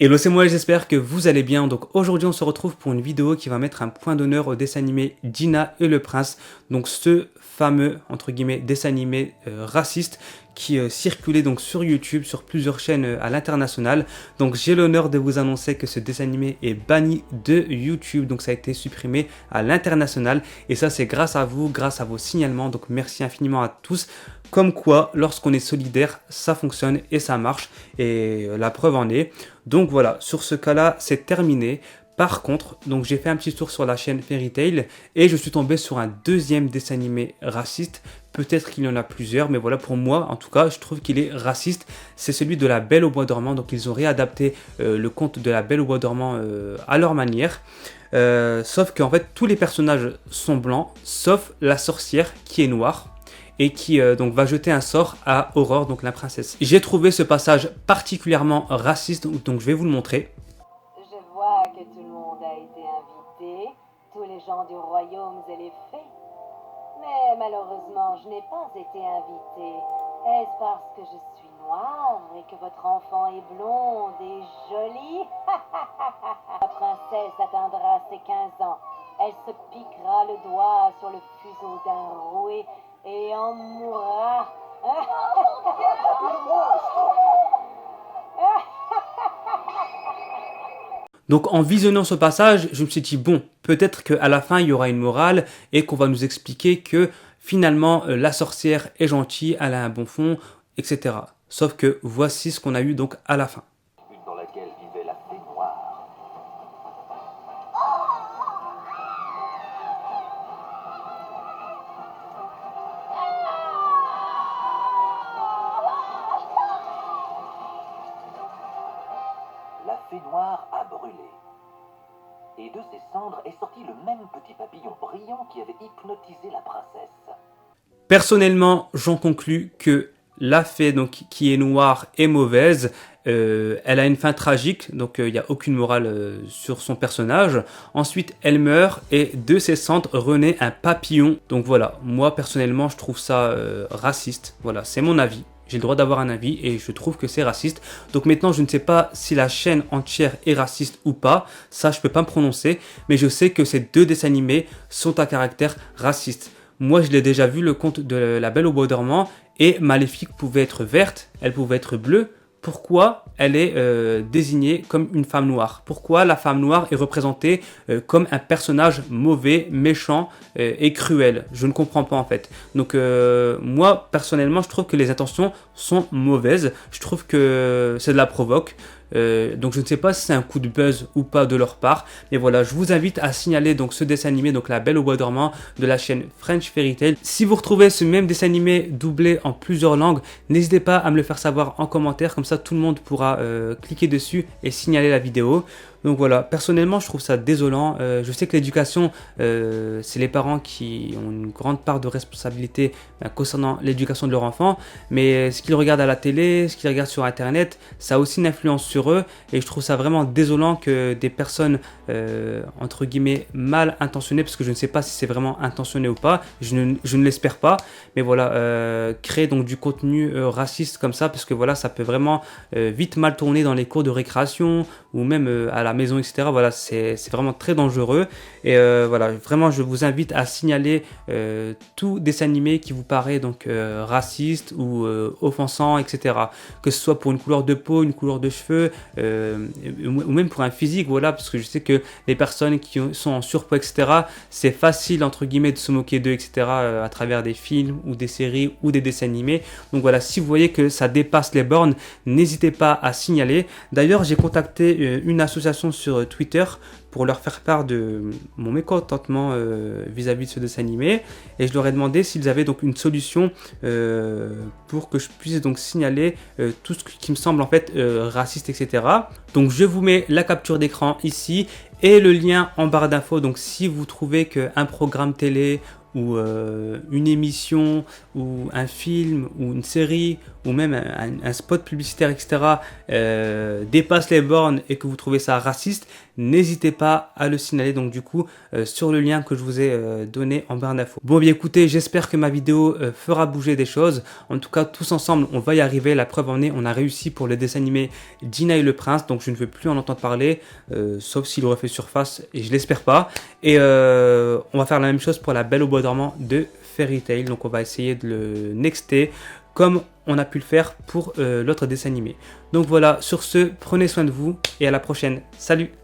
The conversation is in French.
Hello, c'est moi, j'espère que vous allez bien. Donc aujourd'hui on se retrouve pour une vidéo qui va mettre un point d'honneur au dessin animé Gina et le Prince. Donc ce fameux entre guillemets dessin animé raciste qui circulait donc sur YouTube, sur plusieurs chaînes à l'international. Donc j'ai l'honneur de vous annoncer que ce dessin animé est banni de YouTube, donc ça a été supprimé à l'international et ça c'est grâce à vous, grâce à vos signalements, donc merci infiniment à tous. Comme quoi, lorsqu'on est solidaire, ça fonctionne et ça marche et la preuve en est. Donc voilà, sur ce cas-là, c'est terminé. Par contre, donc j'ai fait un petit tour sur la chaîne Fairy Tail et je suis tombé sur un deuxième dessin animé raciste. Peut-être qu'il y en a plusieurs, mais voilà, pour moi, en tout cas, je trouve qu'il est raciste. C'est celui de La Belle au Bois dormant. Donc ils ont réadapté le conte de La Belle au Bois dormant à leur manière. Sauf qu'en fait, tous les personnages sont blancs, sauf la sorcière qui est noire et qui donc va jeter un sort à Aurore, donc la princesse. J'ai trouvé ce passage particulièrement raciste, donc je vais vous le montrer. Je vois que tout le monde a été invité, tous les gens du royaume et les fées. Mais malheureusement, je n'ai pas été invitée. Est-ce parce que je suis noire et que votre enfant est blonde et jolie? La princesse atteindra ses 15 ans. Elle se piquera le doigt sur le fuseau d'un rouet et en mourra. Donc en visionnant ce passage, je me suis dit bon, peut-être qu'à la fin il y aura une morale et qu'on va nous expliquer que finalement la sorcière est gentille, elle a un bon fond, etc. Sauf que voici ce qu'on a eu donc à la fin. Dans laquelle vivait la fée noire. La fée noire a brûlé. Et de ses cendres est sorti le même petit papillon brillant qui avait hypnotisé la princesse. Personnellement, j'en conclus que la fée donc qui est noire est mauvaise. Elle a une fin tragique, donc il n'y a aucune morale sur son personnage. Ensuite, elle meurt et de ses cendres renaît un papillon. Donc voilà, moi personnellement, je trouve ça raciste. Voilà, c'est mon avis. J'ai le droit d'avoir un avis et je trouve que c'est raciste. Donc maintenant, je ne sais pas si la chaîne entière est raciste ou pas. Ça, je peux pas me prononcer. Mais je sais que ces deux dessins animés sont à caractère raciste. Moi, je l'ai déjà vu, le conte de La Belle au Bois dormant. Et Maléfique pouvait être verte, elle pouvait être bleue. Pourquoi elle est désignée comme une femme noire? Pourquoi la femme noire est représentée comme un personnage mauvais, méchant et cruel? Je ne comprends pas en fait. Donc moi, personnellement, je trouve que les intentions sont mauvaises. Je trouve que c'est de la provoque. Donc je ne sais pas si c'est un coup de buzz ou pas de leur part, mais voilà, je vous invite à signaler donc ce dessin animé, donc La Belle au Bois dormant de la chaîne French Fairy Tail. Si vous retrouvez ce même dessin animé doublé en plusieurs langues, n'hésitez pas à me le faire savoir en commentaire, comme ça tout le monde pourra cliquer dessus et signaler la vidéo. Donc voilà, personnellement je trouve ça désolant. Je sais que l'éducation, c'est les parents qui ont une grande part de responsabilité concernant l'éducation de leur enfant, mais ce qu'ils regardent à la télé, ce qu'ils regardent sur internet, ça a aussi une influence sur eux et je trouve ça vraiment désolant que des personnes entre guillemets mal intentionnées, parce que je ne sais pas si c'est vraiment intentionné ou pas, je ne l'espère pas, mais voilà, créer donc du contenu raciste comme ça, parce que voilà, ça peut vraiment vite mal tourner dans les cours de récréation ou même à la maison, etc. Voilà, c'est vraiment très dangereux et voilà, vraiment je vous invite à signaler tout dessin animé qui vous paraît donc raciste ou offensant, etc. Que ce soit pour une couleur de peau, une couleur de cheveux ou même pour un physique, voilà, parce que je sais que les personnes qui sont en surpoids, etc., c'est facile entre guillemets de se moquer d'eux, etc., à travers des films ou des séries ou des dessins animés. Donc voilà, si vous voyez que ça dépasse les bornes, n'hésitez pas à signaler. D'ailleurs, j'ai contacté une association sur Twitter pour leur faire part de mon mécontentement vis-à-vis de ce dessin animé, et je leur ai demandé s'ils avaient donc une solution pour que je puisse donc signaler tout ce qui me semble en fait raciste, etc. Donc je vous mets la capture d'écran ici et le lien en barre d'infos. Donc si vous trouvez qu'un programme télé ou une émission ou un film ou une série ou même un spot publicitaire, etc. dépasse les bornes et que vous trouvez ça raciste, n'hésitez pas à le signaler donc du coup sur le lien que je vous ai donné en barre d'infos. Bon bien écoutez, j'espère que ma vidéo fera bouger des choses. En tout cas tous ensemble on va y arriver, la preuve en est, on a réussi pour le dessin animé Gina et le Prince, donc je ne veux plus en entendre parler, sauf s'il refait surface et je l'espère pas. Et on va faire la même chose pour La Belle au bois dormant de Fairy Tail, donc on va essayer de le nexter comme on a pu le faire pour l'autre dessin animé. Donc voilà, sur ce, prenez soin de vous et à la prochaine. Salut!